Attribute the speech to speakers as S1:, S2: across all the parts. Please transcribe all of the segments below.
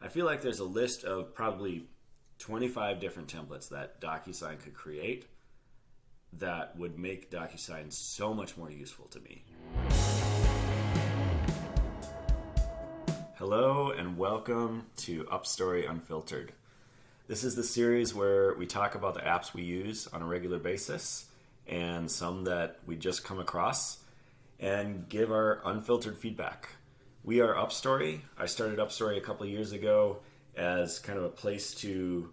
S1: I feel like there's a list of probably 25 different templates that DocuSign could create that would make DocuSign so much more useful to me. Hello and welcome to Upstory Unfiltered. This is the series where we talk about the apps we use on a regular basis and some that we just come across and give our unfiltered feedback. We are Upstory. I started Upstory a couple of years ago as kind of a place to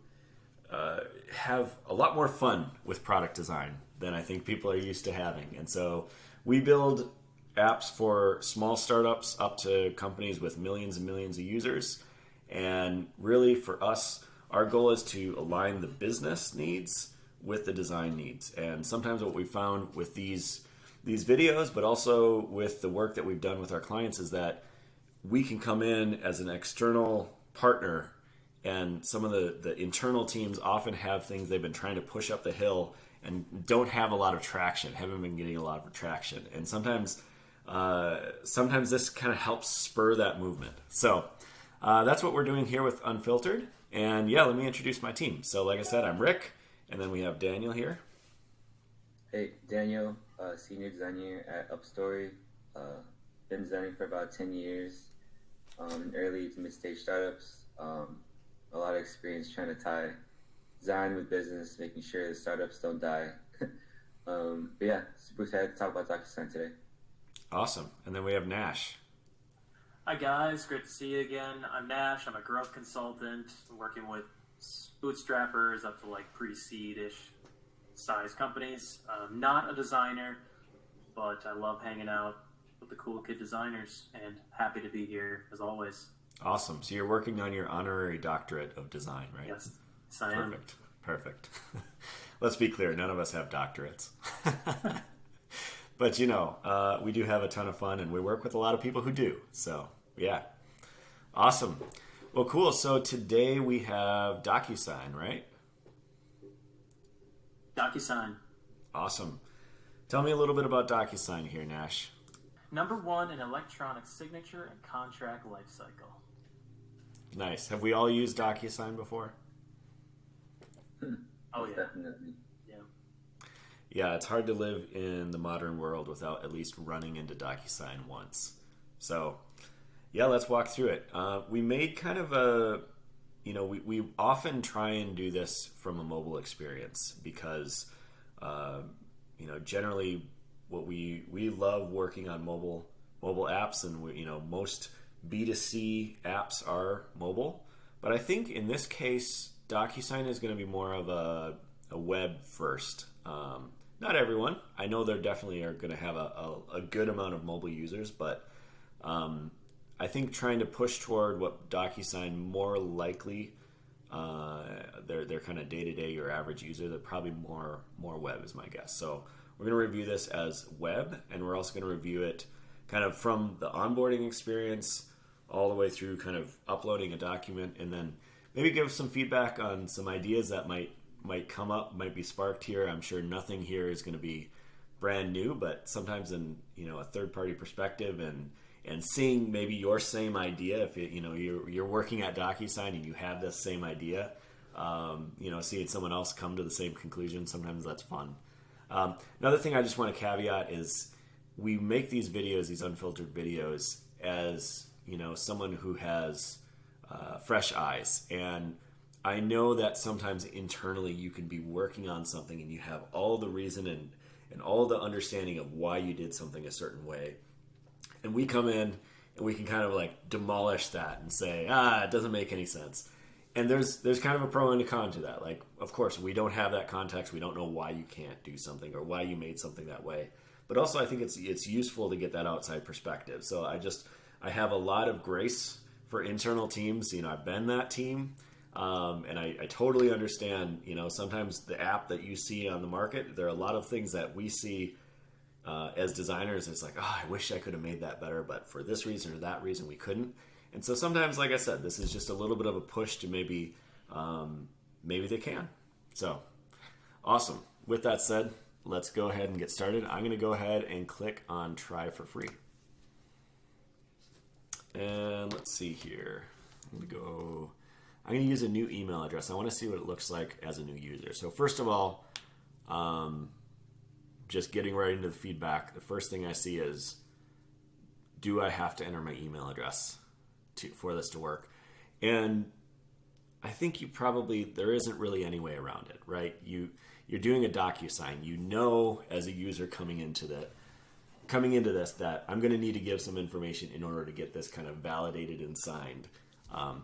S1: have a lot more fun with product design than I think people are used to having. And so we build apps for small startups up to companies with millions and millions of users. And really for us, our goal is to align the business needs with the design needs. And sometimes what we found with these videos, but also with the work that we've done with our clients, is that we can come in as an external partner, and some of the internal teams often have things they've been trying to push up the hill and don't have a lot of traction, haven't been getting a lot of traction. And sometimes this kind of helps spur that movement. So that's what we're doing here with Unfiltered. And yeah, let me introduce my team. So like I said, I'm Rick, and then we have Daniel here.
S2: Hey, Daniel, senior designer at Upstory. Been designing for about 10 years in early to mid-stage startups. A lot of experience trying to tie design with business, making sure the startups don't die. But yeah, super excited to talk about DocuSign today.
S1: Awesome. And then we have Nash.
S3: Hi guys, great to see you again. I'm Nash. I'm a growth consultant working with bootstrappers up to like pre-seed-ish size companies. I'm not a designer, but I love hanging out with the cool kid designers and happy to be here as always.
S1: Awesome. So you're working on your honorary doctorate of design, right?
S3: Yes, I am.
S1: Perfect. Let's be clear, none of us have doctorates. But we do have a ton of fun and we work with a lot of people who do. So yeah, awesome. Well, cool. So today we have DocuSign, right?
S3: DocuSign.
S1: Awesome. Tell me a little bit about DocuSign here, Nash.
S3: Number one in electronic signature and contract lifecycle.
S1: Nice. Have we all used DocuSign before?
S3: Oh yeah.
S2: Definitely.
S1: Yeah, it's hard to live in the modern world without at least running into DocuSign once. So, yeah, let's walk through it. We made kind of a, we often try and do this from a mobile experience because, generally what we love working on mobile apps, and most B2C apps are mobile. But I think in this case, DocuSign is going to be more of a web first. Not everyone. I know there definitely are going to have a good amount of mobile users, but I think trying to push toward what DocuSign more likely their kind of day-to-day, your average user, they're probably more web is my guess. So we're going to review this as web, and we're also going to review it kind of from the onboarding experience all the way through kind of uploading a document, and then maybe give some feedback on some ideas that might come up, might be sparked here. I'm sure nothing here is going to be brand new, but sometimes in a third-party perspective and seeing maybe your same idea, if you're working at DocuSign and you have this same idea, seeing someone else come to the same conclusion, sometimes that's fun. Another thing I just want to caveat is we make these videos, these unfiltered videos, as someone who has fresh eyes. And I know that sometimes internally you can be working on something and you have all the reason and all the understanding of why you did something a certain way. And we come in and we can kind of like demolish that and say, it doesn't make any sense. And there's kind of a pro and a con to that. Like, of course, we don't have that context. We don't know why you can't do something or why you made something that way. But also I think it's useful to get that outside perspective. So I have a lot of grace for internal teams. I've been that team. And I totally understand, sometimes the app that you see on the market, there are a lot of things that we see as designers. It's like, I wish I could have made that better, but for this reason or that reason, we couldn't. And so sometimes, like I said, this is just a little bit of a push to maybe they can. So awesome. With that said, let's go ahead and get started. I'm going to go ahead and click on try for free. And let's see here. I'm going to go I'm going to use a new email address. I want to see what it looks like as a new user. So first of all, just getting right into the feedback, the first thing I see is, do I have to enter my email address for this to work? And I think there isn't really any way around it, right? You're doing a DocuSign. You know, as a user coming into this, that I'm going to need to give some information in order to get this kind of validated and signed.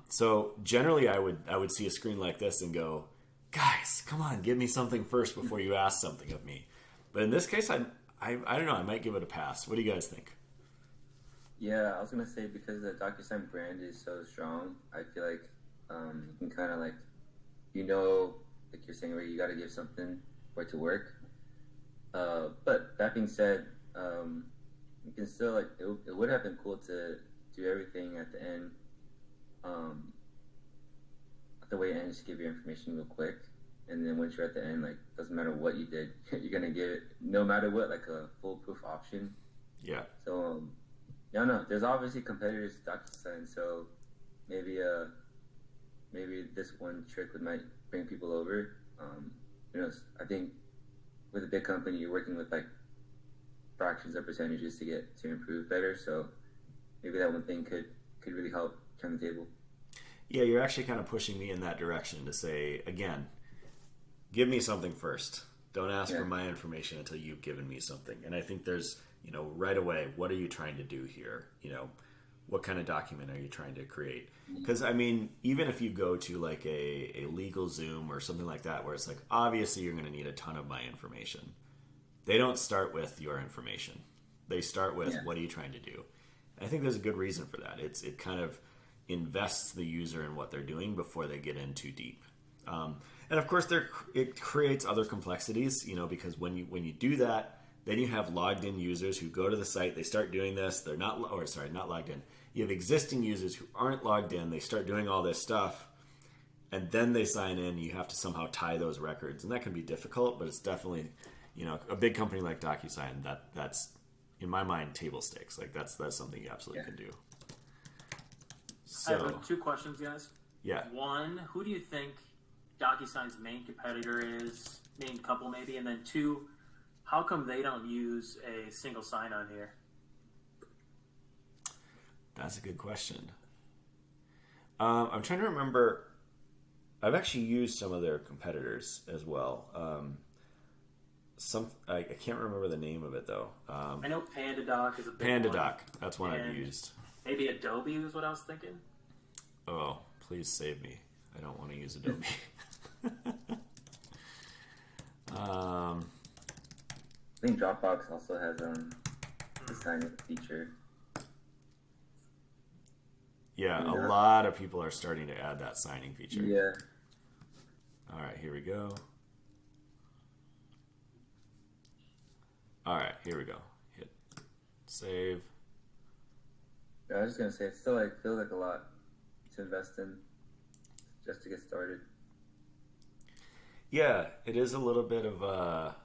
S1: So generally, I would see a screen like this and go, guys, come on, give me something first before you ask something of me. But in this case, I don't know. I might give it a pass. What do you guys think?
S2: Yeah, I was gonna say, because the DocuSign brand is so strong, I feel like you can kind of like, like you're saying, where you got to give something for it to work. But that being said, you can still, like, it would have been cool to do everything at the end. At the way end, just give your information real quick, and then once you're at the end, like, doesn't matter what you did, you're gonna get it no matter what, like a foolproof option.
S1: Yeah.
S2: So yeah, no, there's obviously competitors to DocuSign, so maybe this one trick might bring people over. I think with a big company, you're working with like fractions of percentages to improve better. So maybe that one thing could really help turn the table.
S1: Yeah, you're actually kind of pushing me in that direction to say, again, give me something first. Don't ask for my information until you've given me something. And I think there's, right away, what are you trying to do here? What kind of document are you trying to create? Because, I mean, even if you go to like a legal Zoom or something like that, where it's like, obviously you're going to need a ton of my information. They don't start with your information. They start with, what are you trying to do? And I think there's a good reason for that. It kind of invests the user in what they're doing before they get in too deep. And of course, it creates other complexities, because when you do that, then you have logged in users who go to the site, they start doing this, not logged in. You have existing users who aren't logged in, they start doing all this stuff, and then they sign in. You have to somehow tie those records, and that can be difficult, but it's definitely, a big company like DocuSign, that's, in my mind, table stakes. Like, that's something you absolutely can do. So,
S3: I have 2 questions, guys.
S1: Yeah.
S3: One, who do you think DocuSign's main competitor is? Main couple, maybe? And then 2, how come they don't use a single sign-on here?
S1: That's a good question. I'm trying to remember. I've actually used some of their competitors as well. I can't remember the name of it though.
S3: I know PandaDoc is a big
S1: PandaDoc.
S3: one.
S1: That's one I've used.
S3: Maybe Adobe is what I was thinking.
S1: Oh, please save me. I don't want to use Adobe.
S2: I think Dropbox also has a sign feature.
S1: Yeah, a lot of people are starting to add that signing feature.
S2: Yeah.
S1: All right, here we go. All right, here we go. Hit save.
S2: Yeah, I was just gonna say, it still feels like a lot to invest in just to get started.
S1: Yeah, it is a little bit of a...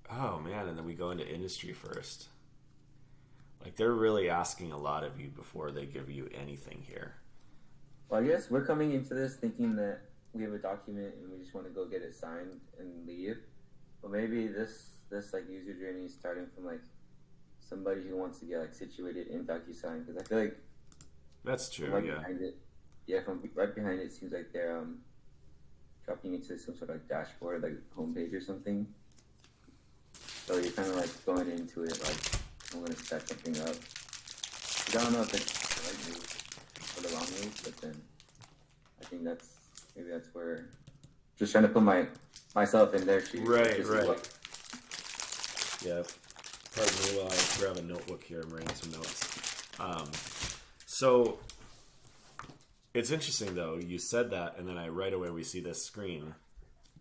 S1: Oh man, and then we go into industry first. Like, they're really asking a lot of you before they give you anything here.
S2: Well, I guess we're coming into this thinking that we have a document and we just want to go get it signed and leave. But maybe this like user journey is starting from like somebody who wants to get like situated in DocuSign, because I feel like
S1: that's true.
S2: Right
S1: Yeah.
S2: Behind it, from right behind it seems like they're dropping into some sort of like dashboard, like homepage or something. So you're kind of like going into it like, I'm going to set something up. I don't know if it's the right move or the wrong move, but then I think that's where just trying to put myself in their shoes.
S1: Right. Yeah. Pardon me while I grab a notebook here. I'm writing some notes. So it's interesting though. You said that, and then right away we see this screen,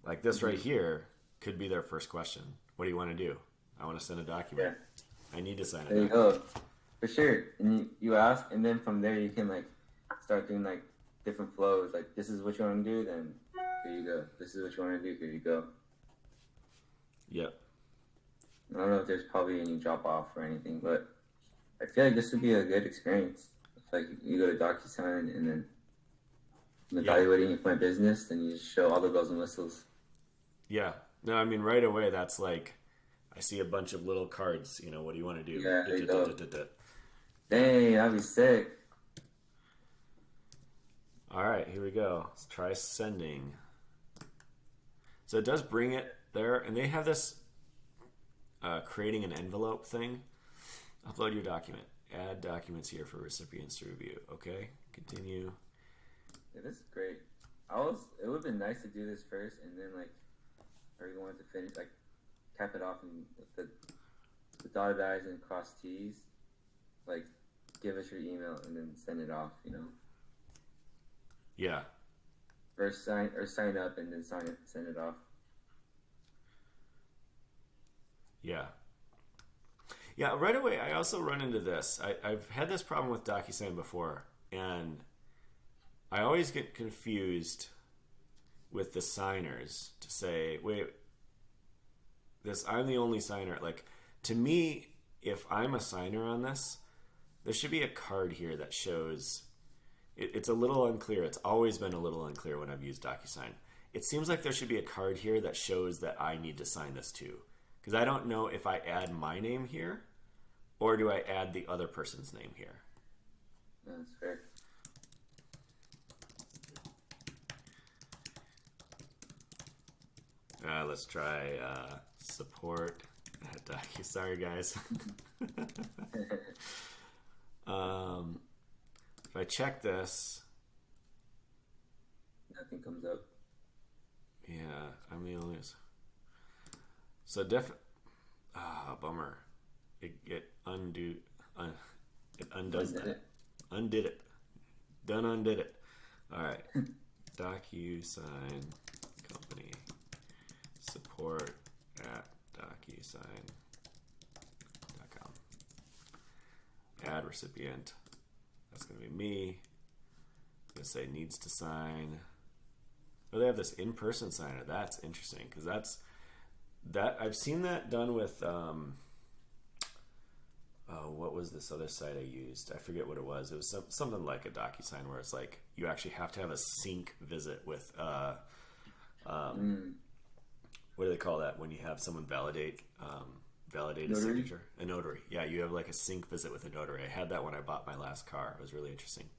S1: like this right here, could be their first question. What do you want to do? I want to send a document.
S2: Yeah.
S1: I need to sign it.
S2: There you go. For sure. And you ask, and then from there you can like start doing like different flows. Like, this is what you want to do, then here you go. This is what you want to do, here you go.
S1: Yep.
S2: I don't know if there's probably any drop off or anything, but I feel like this would be a good experience. It's like you go to DocuSign and then I'm
S1: Yeah.
S2: evaluating it for my business, then you just show all the bells and whistles.
S1: Yeah. No, I mean, right away, that's like, I see a bunch of little cards. You know, what do you want to do?
S2: Yeah, there you go.
S1: Yeah.
S2: Dang, that'd be sick.
S1: All right, here we go. Let's try sending. So it does bring it there, and they have this creating an envelope thing. Upload your document. Add documents here for recipients to review. Okay, continue.
S2: Yeah, this is great. It would have been nice to do this first, and then like, I really wanted to finish, like, cap it off and the dotted I's and cross T's. Like, give us your email and then send it off. You know,
S1: Yeah.
S2: first sign up and then send it off.
S1: Yeah. Yeah, right away, I also run into this. I've had this problem with DocuSign before, and I always get confused with the signers to say, wait, I'm the only signer. Like, to me, if I'm a signer on this, there should be a card here that shows. It's a little unclear. It's always been a little unclear when I've used DocuSign. It seems like there should be a card here that shows that I need to sign this too. Because I don't know if I add my name here or do I add the other person's name here.
S2: That's fair.
S1: Let's try support at Docu. Sorry, guys. If I check this,
S2: Nothing comes up.
S1: yeah, I'm the only. So bummer. It undoes that. Undid it. Done undid it. All right. DocuSign company support at DocuSign.com. Add recipient. That's going to be me. I'm going to say needs to sign. Oh, they have this in-person signer. That's interesting because that I've seen that done with what was this other site I used? I forget what it was. It was something like a DocuSign where it's like you actually have to have a sync visit with what do they call that when you have someone validate a
S2: Notary?
S1: signature? A notary. Yeah, you have like a sync visit with a notary. I had that when I bought my last car. It was really interesting.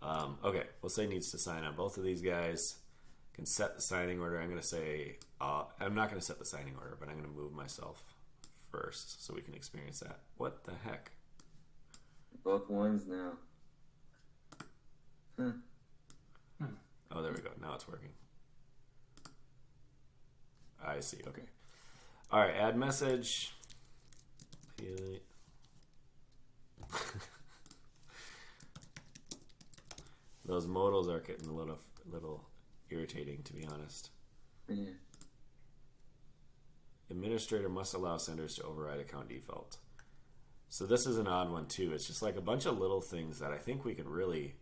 S1: Okay, we'll say needs to sign on both of these guys. Can set the signing order. I'm going to say I'm not going to set the signing order, but I'm going to move myself first so we can experience that. What the heck?
S2: Both ones now.
S1: Oh, there we go. Now it's working. I see. Okay. All right. Add message. Those modals are getting a little irritating, to be honest.
S2: Yeah.
S1: Administrator must allow senders to override account default. So this is an odd one too. It's just like a bunch of little things that I think we could really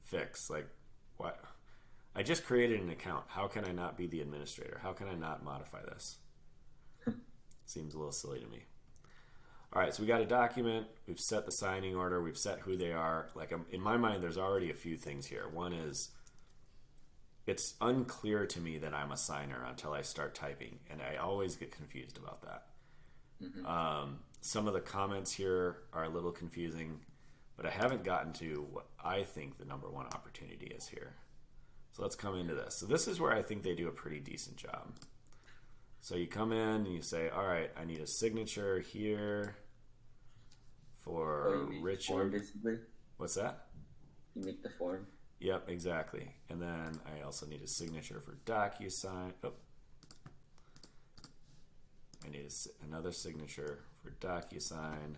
S1: fix. Like, what? I just created an account. How can I not be the administrator? How can I not modify this? Seems a little silly to me. All right, so we got a document. We've set the signing order. We've set who they are. Like, in my mind, there's already a few things here. One is it's unclear to me that I'm a signer until I start typing, and I always get confused about that. Some of the comments here are a little confusing, but I haven't gotten to what I think the number one opportunity is here. So let's come into this. So this is where I think they do a pretty decent job. So you come in and you say, all right, I need a signature here for Richard.
S2: Form, basically.
S1: What's that?
S2: You make the form.
S1: Yep, exactly. And then I also need a signature for DocuSign. Oh. I need another signature for DocuSign.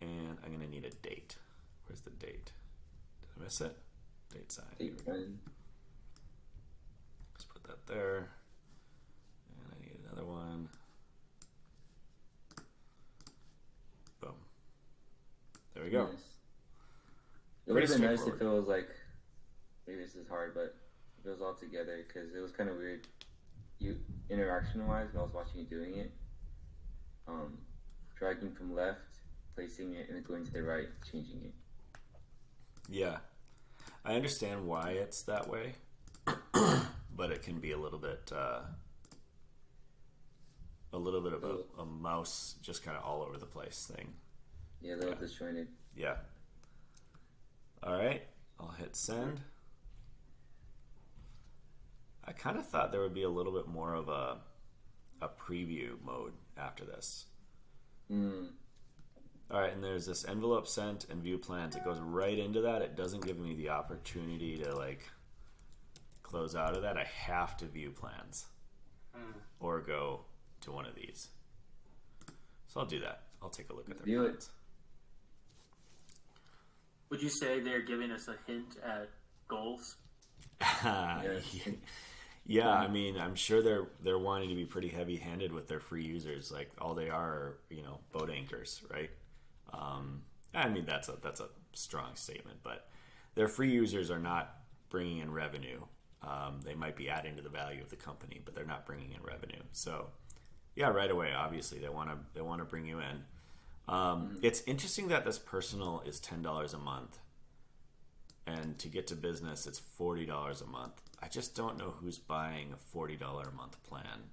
S1: And I'm going to need a date. Where's the date? Did I miss it? Date sign.
S2: Date sign.
S1: Let's put that there. And I need another one. Boom. There we go.
S2: Nice. It would have been nice if it was like, maybe this is hard, but if it was all together, because it was kind of weird. Interaction-wise, when I was watching you doing it, dragging from left, placing it, and then going to the right, changing it.
S1: Yeah. I understand why it's that way, but it can be a little bit of a mouse just kind of all over the place thing.
S2: Yeah, a little disjointed.
S1: Yeah. All right. I'll hit send. I kind of thought there would be a little bit more of a preview mode after this. All right, and there's this envelope sent and view plans. It goes right into that. It doesn't give me the opportunity to like close out of that. I have to view plans or go to one of these. So I'll do that. I'll take a look at their plans.
S3: Would you say they're giving us a hint at goals?
S1: Yeah, I mean, I'm sure they're wanting to be pretty heavy-handed with their free users. Like all they are, boat anchors, right? I mean, that's a strong statement, but their free users are not bringing in revenue. They might be adding to the value of the company, but they're not bringing in revenue. So, yeah, right away, obviously they want to bring you in. It's interesting that this personal is $10 a month, and to get to business, it's $40 a month. I just don't know who's buying a $40 a month plan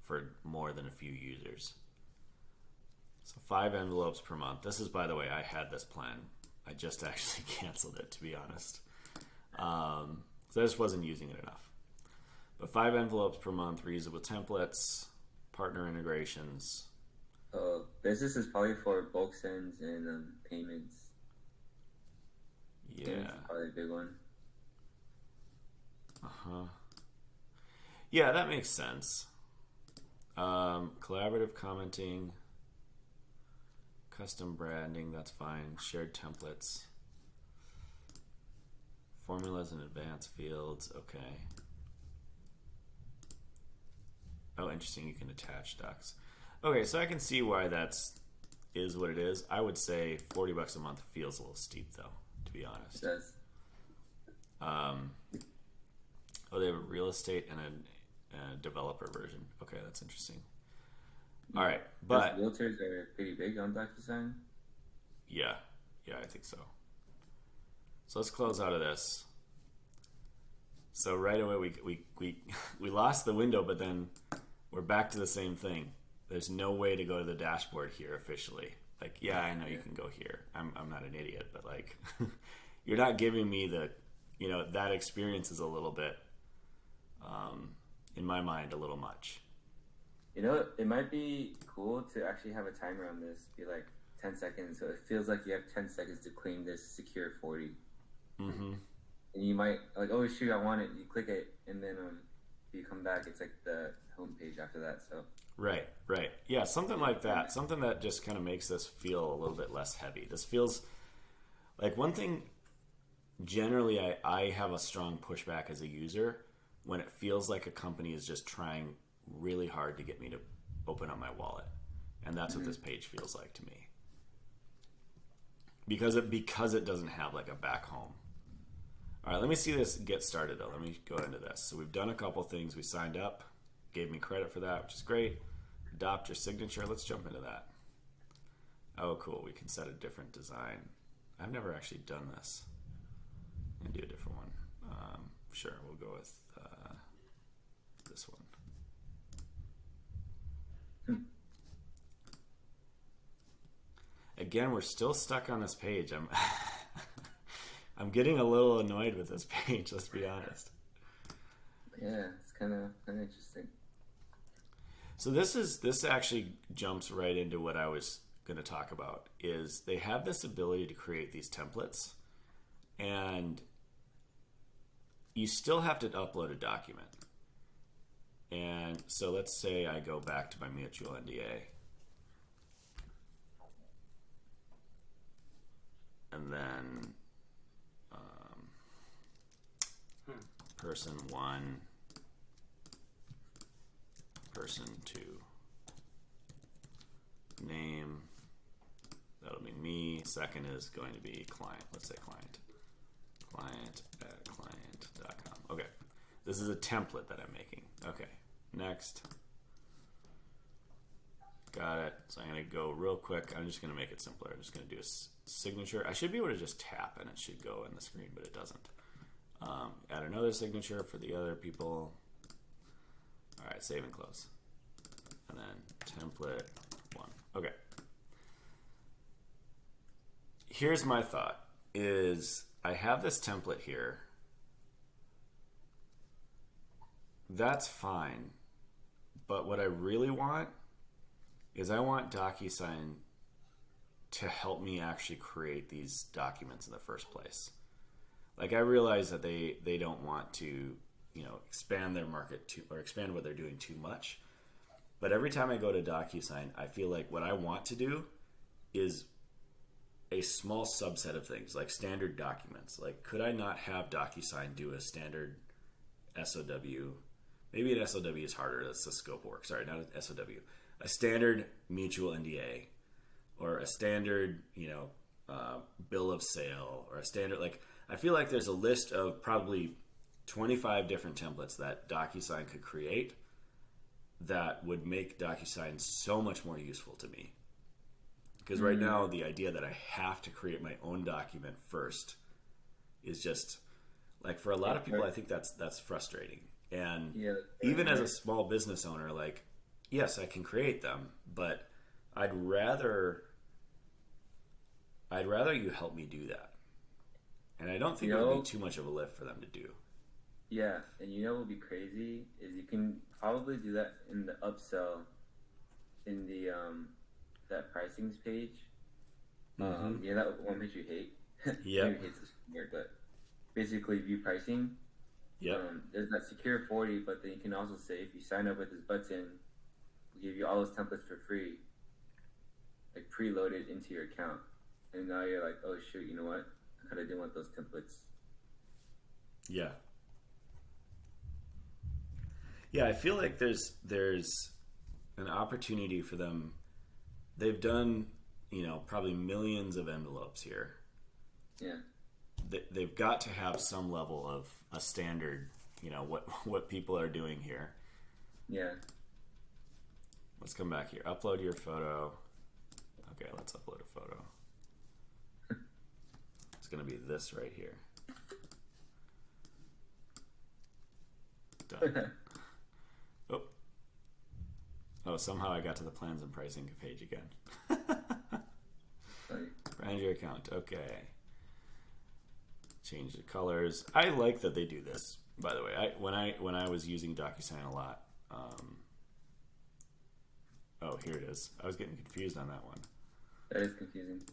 S1: for more than a few users. So 5 envelopes per month. This is, by the way, I had this plan. I just actually canceled it, to be honest. So I just wasn't using it enough. But 5 envelopes per month, reusable templates, partner integrations.
S2: Business is probably for bulk sends and payments.
S1: Yeah.
S2: Payments is probably a big one.
S1: Yeah, that makes sense. Collaborative commenting, custom branding, that's fine. Shared templates, formulas and advanced fields, okay. Oh, interesting, you can attach docs. Okay, so I can see why is what it is. I would say $40 a month feels a little steep, though, to be honest.
S2: It does.
S1: Oh, they have a real estate and a developer version. Okay, that's interesting. All right, but
S2: realtors are pretty big on DocuSign.
S1: Yeah, I think so. So let's close out of this. So right away we lost the window, but then we're back to the same thing. There's no way to go to the dashboard here officially. Like, yeah, I know you can go here. I'm not an idiot, but like, you're not giving me the, that experience is a little bit, in my mind, a little much.
S2: It might be cool to actually have a timer on this, be like 10 seconds, so it feels like you have 10 seconds to claim this secure 40.
S1: Mm-hmm.
S2: And you might, like, oh shoot, I want it, you click it, and then you come back, it's like the home page after that, so.
S1: Right. Yeah, something like that. Something that just kind of makes this feel a little bit less heavy. This feels like one thing, generally I have a strong pushback as a user when it feels like a company is just trying really hard to get me to open up my wallet. And that's what this page feels like to me. Because it doesn't have like a back home. All right, let me see this get started though. Let me go into this. So we've done a couple things. We signed up, gave me credit for that, which is great. Adopt your signature. Let's jump into that. Oh, cool. We can set a different design. I've never actually done this. I'm gonna do a different one. Sure, we'll go with this one. Again, we're still stuck on this page. I'm getting a little annoyed with this page, let's be honest.
S2: Yeah, it's kind of interesting.
S1: So this actually jumps right into what I was going to talk about, is they have this ability to create these templates, and you still have to upload a document. And so let's say I go back to my mutual NDA. And then person 1, person 2, name, that'll be me. Second is going to be client. Let's say client at client.com. Okay, this is a template that I'm making. Okay, next. Got it. So I'm going to go real quick. I'm just going to make it simpler. I'm just going to do a signature. I should be able to just tap and it should go in the screen, but it doesn't. Add another signature for the other people. All right, save and close. And then template 1. Okay. Here's my thought is I have this template here. That's fine. But what I really want is I want DocuSign to help me actually create these documents in the first place. Like I realize that they don't want to, expand their market or expand what they're doing too much. But every time I go to DocuSign, I feel like what I want to do is a small subset of things, like standard documents. Like, could I not have DocuSign do a standard SOW? Maybe an SOW is harder. That's the scope of work. Sorry, not an SOW. A standard mutual NDA, or a standard, bill of sale, or a standard, I feel like there's a list of probably 25 different templates that DocuSign could create that would make DocuSign so much more useful to me. Because right now, the idea that I have to create my own document first is just, for a lot of people, I think that's frustrating. And even as a small business owner, yes, I can create them, but I'd rather you help me do that. And I don't think it would be too much of a lift for them to do.
S2: Yeah, and what would be crazy is you can probably do that in the upsell in the that pricings page. That one page you hate.
S1: Yeah.
S2: Maybe hates this word, but basically view pricing.
S1: Yeah.
S2: There's that secure 40, but then you can also say if you sign up with this button, we'll give you all those templates for free, preloaded into your account. And now you're like, oh shoot, you know what? I kind of didn't want those templates.
S1: Yeah. Yeah, I feel like there's an opportunity for them. They've done, probably millions of envelopes here.
S2: Yeah.
S1: They've got to have some level of a standard, what people are doing here.
S2: Yeah.
S1: Let's come back here. Upload your photo. Okay, let's upload a photo. It's going to be this right here. Done. Oh, somehow I got to the plans and pricing page again. Brand your account. Okay. Change the colors. I like that they do this, by the way. When I was using DocuSign a lot. Oh, here it is. I was getting confused on that one.
S2: That is confusing.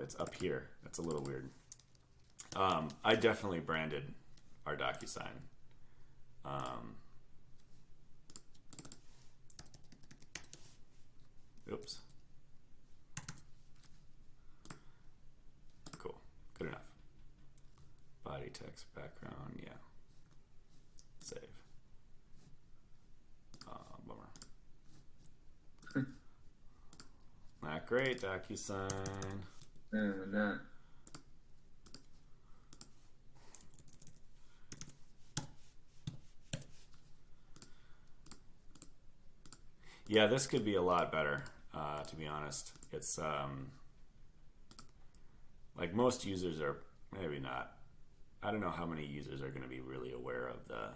S1: It's up here. That's a little weird. I definitely branded our DocuSign. Oops. Cool. Good enough. Body text, background, yeah. Save. Bummer. Not great, DocuSign.
S2: No, not.
S1: Yeah, this could be a lot better, to be honest. It's most users are maybe not. I don't know how many users are going to be really aware of the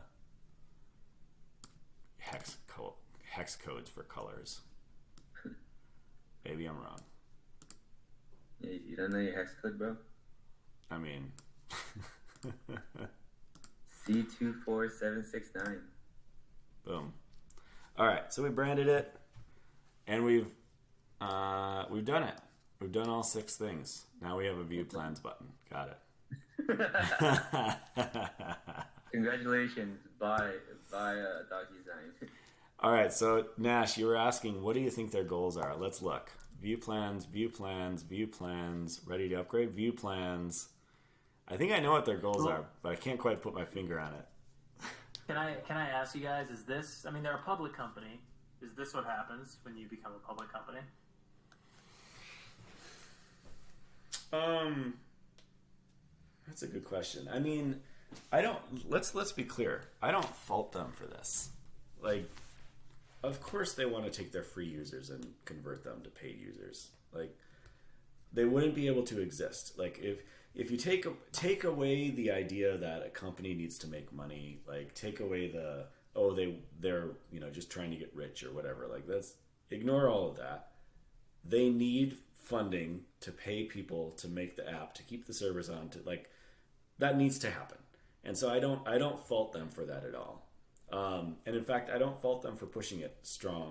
S1: hex codes for colors. Maybe I'm wrong.
S2: Yeah, you don't know your hex code, bro?
S1: I mean,
S2: C24769.
S1: Boom. All right, so we branded it, and we've done it. We've done all 6 things. Now we have a view plans button. Got it.
S2: Congratulations, bye DocuSign.
S1: All right, so Nash, you were asking, what do you think their goals are? Let's look. View plans, view plans, view plans, ready to upgrade, view plans. I think I know what their goals are, but I can't quite put my finger on it.
S3: Can I ask you guys, is this, they're a public company. Is this what happens when you become a public company?
S1: That's a good question. let's be clear. I don't fault them for this. of course they want to take their free users and convert them to paid users. Like, they wouldn't be able to exist. Like, if you take away the idea that a company needs to make money, like take away the they're just trying to get rich or whatever, like that's, ignore all of that. They need funding to pay people to make the app, to keep the servers on, to like, that needs to happen. And so I don't fault them for that at all. And in fact, I don't fault them for pushing it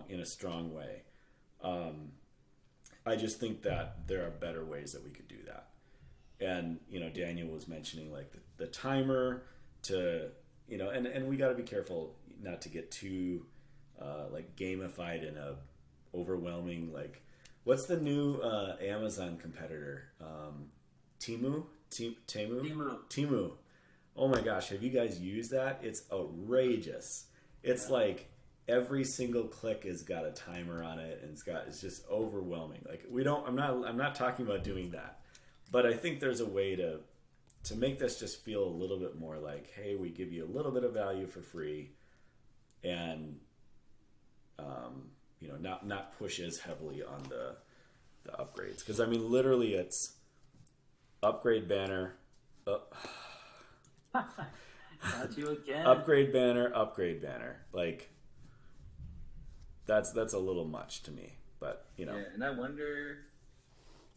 S1: in a strong way. I just think that there are better ways that we could do that. And, Daniel was mentioning like the timer to, and we got to be careful not to get too like gamified in a overwhelming, like, what's the new Amazon competitor? Temu? Temu. Oh my gosh, have you guys used that? It's outrageous. It's like every single click has got a timer on it, and it's just overwhelming. Like, I'm not talking about doing that. But I think there's a way to make this just feel a little bit more like, hey, we give you a little bit of value for free, and not push as heavily on the upgrades. Because I mean, literally, it's upgrade banner.
S3: Got you again.
S1: Upgrade banner. Like, that's a little much to me. But
S2: Yeah, and I wonder.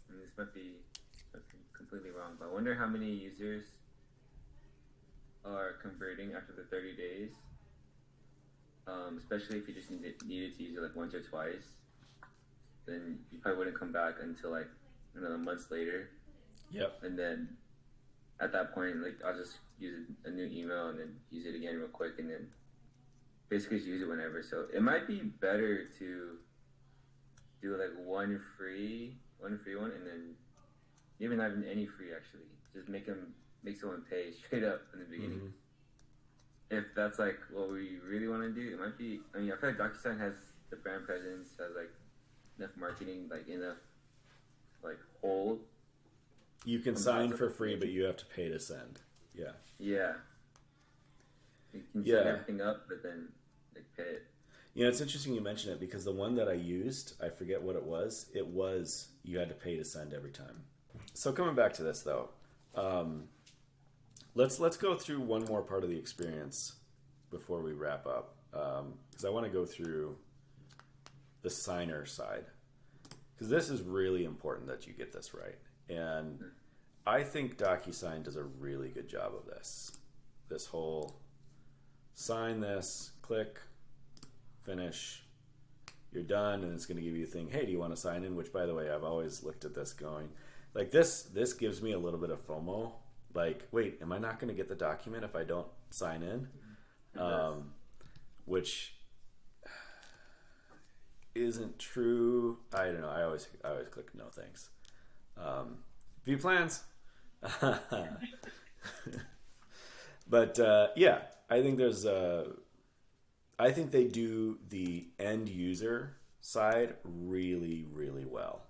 S2: I mean, this might be completely wrong, but I wonder how many users are converting after the 30 days. Especially if you just needed to use it like once or twice, then you probably wouldn't come back until like months later.
S1: Yep.
S2: And then at that point, like, I'll just use a new email and then use it again real quick, and then basically just use it whenever. So it might be better to do like one free one, and then even not even any free, actually. Just make someone pay straight up in the beginning. Mm-hmm. If that's like what we really want to do, it might be. I mean, I feel like DocuSign has the brand presence, has like enough marketing, like enough like hold.
S1: You can sign for free, but you have to pay to send. Yeah.
S2: Yeah. You can set everything up, but then like pay it.
S1: It's interesting you mention it, because the one that I used, I forget what it was. It was you had to pay to send every time. So coming back to this though, let's go through one more part of the experience before we wrap up, because I want to go through the signer side, because this is really important that you get this right. And I think DocuSign does a really good job of this. This whole sign this, click, finish, you're done, and it's going to give you a thing, hey, do you want to sign in? Which, by the way, I've always looked at this going, like, this gives me a little bit of FOMO. Like, wait, am I not going to get the document if I don't sign in? Which isn't true. I don't know. I always click no thanks. View plans. But yeah, I think I think they do the end user side really, really well.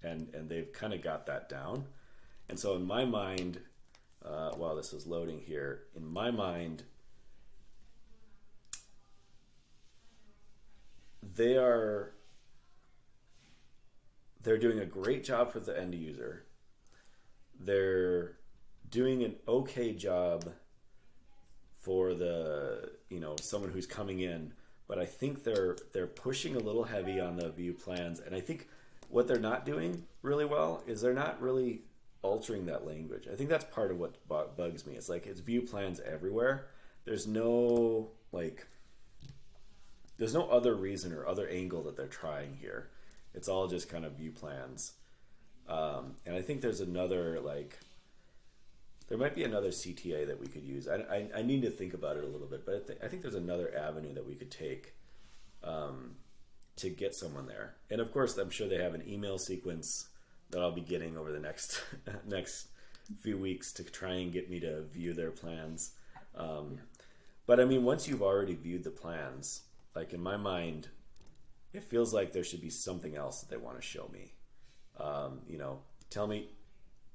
S1: And they've kind of got that down. And so in my mind, while this is loading here, in my mind, they're doing a great job for the end user. They're doing an okay job for the, someone who's coming in, but I think they're pushing a little heavy on the view plans. And I think what they're not doing really well is they're not really altering that language. I think that's part of what bugs me. It's like, it's view plans everywhere. There's no other reason or other angle that they're trying here. It's all just kind of view plans. And I think there's another, there might be another CTA that we could use. I need to think about it a little bit, but I think there's another avenue that we could take to get someone there. And of course, I'm sure they have an email sequence that I'll be getting over the next few weeks to try and get me to view their plans. But I mean, once you've already viewed the plans, like, in my mind, it feels like there should be something else that they want to show me. Tell me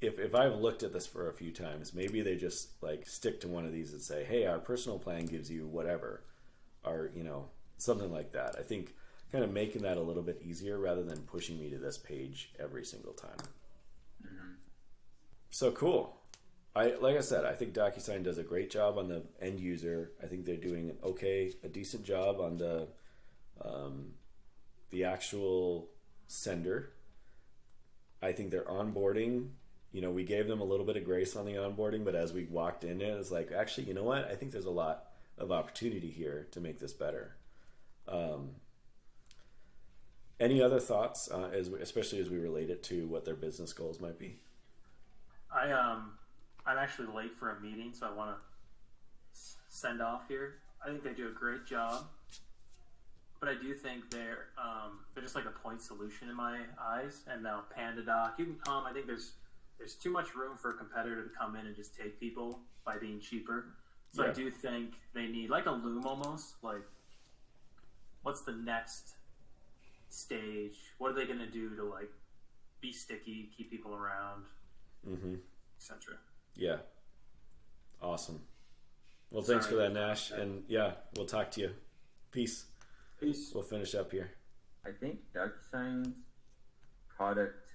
S1: if I've looked at this for a few times, maybe they just stick to one of these and say, hey, our personal plan gives you whatever. Our something like that. I think kind of making that a little bit easier rather than pushing me to this page every single time.
S2: Mm-hmm.
S1: So cool. Like I said, I think DocuSign does a great job on the end user. I think they're doing a decent job on the actual sender. I think their onboarding, we gave them a little bit of grace on the onboarding, but as we walked in, it was like, actually, you know what? I think there's a lot of opportunity here to make this better. Any other thoughts, especially as we relate it to what their business goals might be?
S3: I'm actually late for a meeting, so I want to send off here. I think they do a great job, but I do think they're just like a point solution in my eyes. And now PandaDoc, you can come. I think there's too much room for a competitor to come in and just take people by being cheaper. So
S1: Yeah.
S3: I do think they need like a Loom almost. Like, what's the next stage? What are they going to do to like be sticky, keep people around, etc.
S1: Yeah. Awesome. Well, thanks
S3: Sorry.
S1: for that, Nash. And yeah, we'll talk to you. Peace.
S3: Peace.
S1: We'll finish up here.
S2: I think DocuSign's product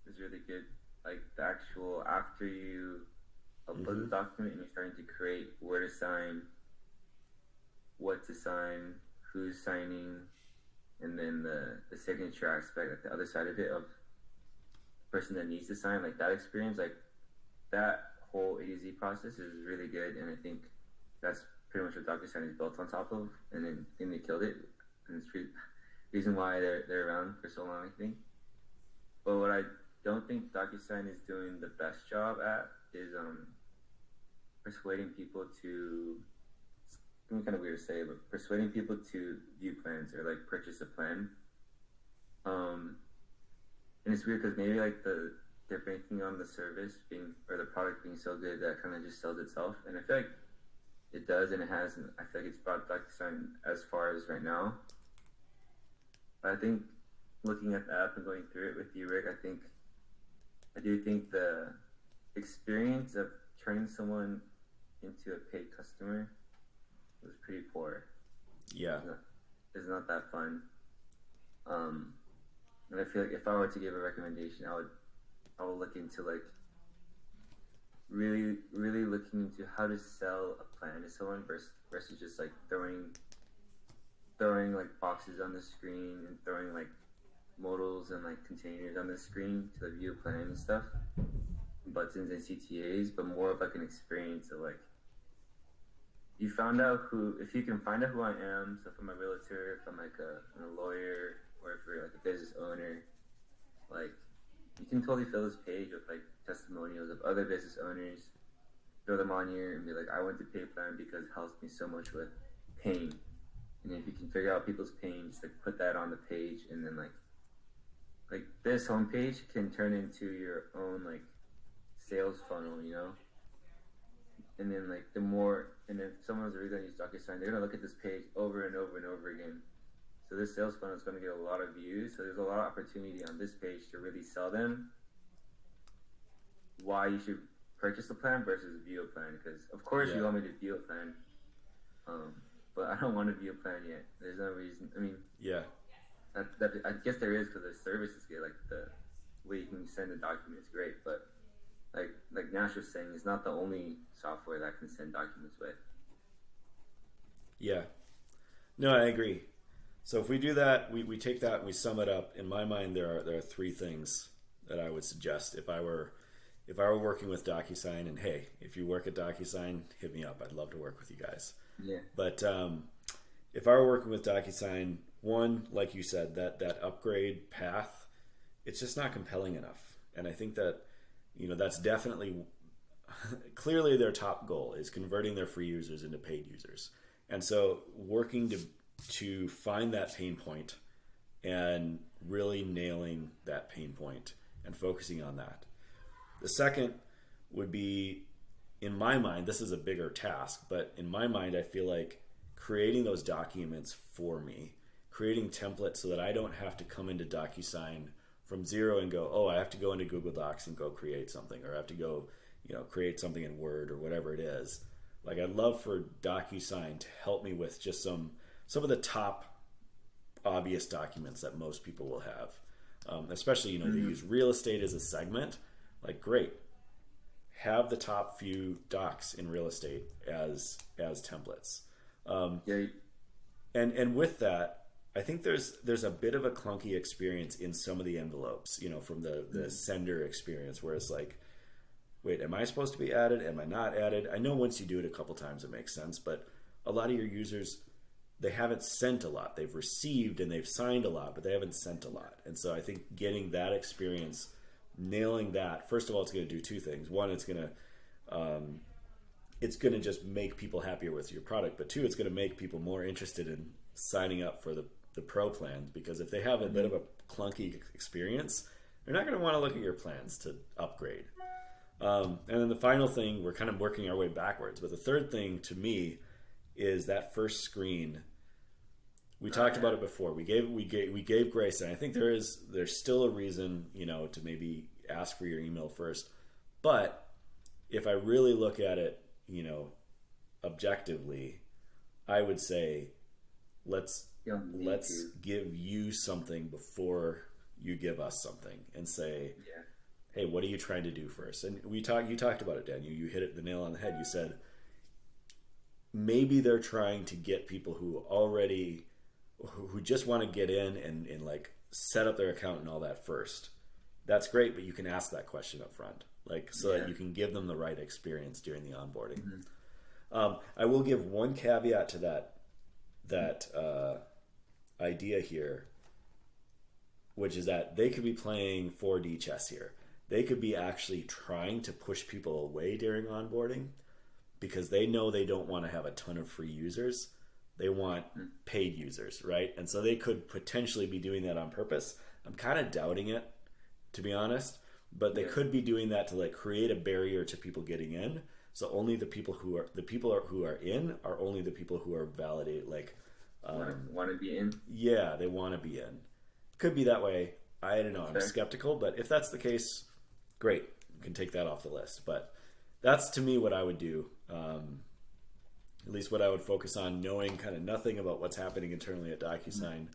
S2: is really good. Like the actual, after you upload the document and you're starting to create where to sign, what to sign, who's signing, and then the signature aspect, like the other side of it, of the person that needs to sign, like that experience, like that whole A to Z process is really good. And I think that's pretty much what DocuSign is built on top of. And then they killed it. And it's the reason why they're around for so long, I think. But what I don't think DocuSign is doing the best job at is persuading people to, it's kind of weird to say, but persuading people to view plans or like purchase a plan. And it's weird because maybe like they're banking on the service being, or the product being so good that kind of just sells itself. And I feel like it does, and it has, and I feel like it's brought DocuSign as far as right now. But I think looking at the app and going through it with you, Rick, I do think the experience of turning someone into a paid customer was pretty poor.
S1: Yeah.
S2: It's not that fun. And I feel like if I were to give a recommendation, I would look into like really looking into how to sell a plan to someone versus just like throwing like boxes on the screen and throwing like modals and like containers on the screen to like, view a plan and stuff, buttons and CTAs, but more of like an experience of like, if you can find out who I am, so if I'm a realtor, if I'm like a lawyer, or if you're like a business owner, like you can totally fill this page with like testimonials of other business owners, throw them on here and be like, I went to pay plan because it helps me so much with pain. And if you can figure out people's pain, just like put that on the page, and then like this homepage can turn into your own like sales funnel, And then like and if someone's really gonna use DocuSign, they're gonna look at this page over and over and over again. So this sales funnel is gonna get a lot of views. So there's a lot of opportunity on this page to really sell them why you should purchase a plan versus view a plan. Because of course you want me to view a plan, but I don't want to view a plan yet. There's no reason. I mean, I guess there is, because the service is good. Like the way you can send a document is great, but like Nash was saying, it's not the only software that can send documents with.
S1: Yeah. No, I agree. So if we do that, we take that and we sum it up. In my mind, there are three things that I would suggest if I were working with DocuSign. And hey, if you work at DocuSign, hit me up. I'd love to work with you guys.
S2: Yeah.
S1: But if I were working with DocuSign, one, like you said, that upgrade path, it's just not compelling enough. And I think that, that's definitely clearly their top goal is converting their free users into paid users. And so working to find that pain point and really nailing that pain point and focusing on that. The second would be, in my mind, this is a bigger task, but in my mind, I feel like creating those documents for me, creating templates so that I don't have to come into DocuSign from zero and go, oh, I have to go into Google Docs and go create something, or I have to go, create something in Word or whatever it is. Like, I'd love for DocuSign to help me with just some some of the top obvious documents that most people will have. Especially, you know, they use real estate as a segment. Like, great, have the top few docs in real estate as templates. And with that, I think there's a bit of a clunky experience in some of the envelopes, you know, from the sender experience, where it's like, wait, am I supposed to be added? Am I not added? I know once you do it a couple times it makes sense, but a lot of your users, they haven't sent a lot. They've received and they've signed a lot, but they haven't sent a lot. And so I think getting that experience, nailing that, first of all, it's going to do two things. One, it's going to just make people happier with your product, but two, it's going to make people more interested in signing up for the pro plans, because if they have a bit of a clunky experience, they're not going to want to look at your plans to upgrade. And then the final thing, we're kind of working our way backwards, but the third thing to me is that first screen. We talked about it before. We gave grace, and I think there's still a reason, you know, to maybe ask for your email first. But if I really look at it, you know, objectively, I would say let's give you something before you give us something, and say, hey, what are you trying to do first? And you talked about it, Dan. You hit the nail on the head. You said maybe they're trying to get people who just want to get in and like set up their account and all that first. That's great, but you can ask that question up front, like, so that you can give them the right experience during the onboarding. I will give one caveat to that idea here, which is that they could be playing 4D chess here. They could be actually trying to push people away during onboarding because they know they don't want to have a ton of free users. They want paid users, right? And so they could potentially be doing that on purpose. I'm kind of doubting it, to be honest, but they could be doing that to like create a barrier to people getting in. So only the people who are in are only the people who are validated, like
S2: want to be in.
S1: Yeah, they want to be in. Could be that way. I don't know. I'm skeptical, but if that's the case, great. You can take that off the list. But that's, to me, what I would do. At least what I would focus on, knowing kind of nothing about what's happening internally at DocuSign.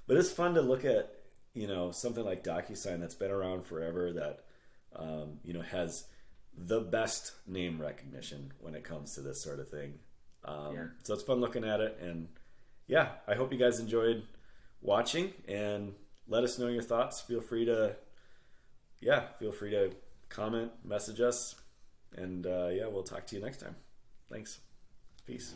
S1: But it's fun to look at, you know, something like DocuSign that's been around forever, that you know, has the best name recognition when it comes to this sort of thing. So it's fun looking at it, and I hope you guys enjoyed watching, and let us know your thoughts. Feel free to comment, message us, and we'll talk to you next time. Thanks. Peace.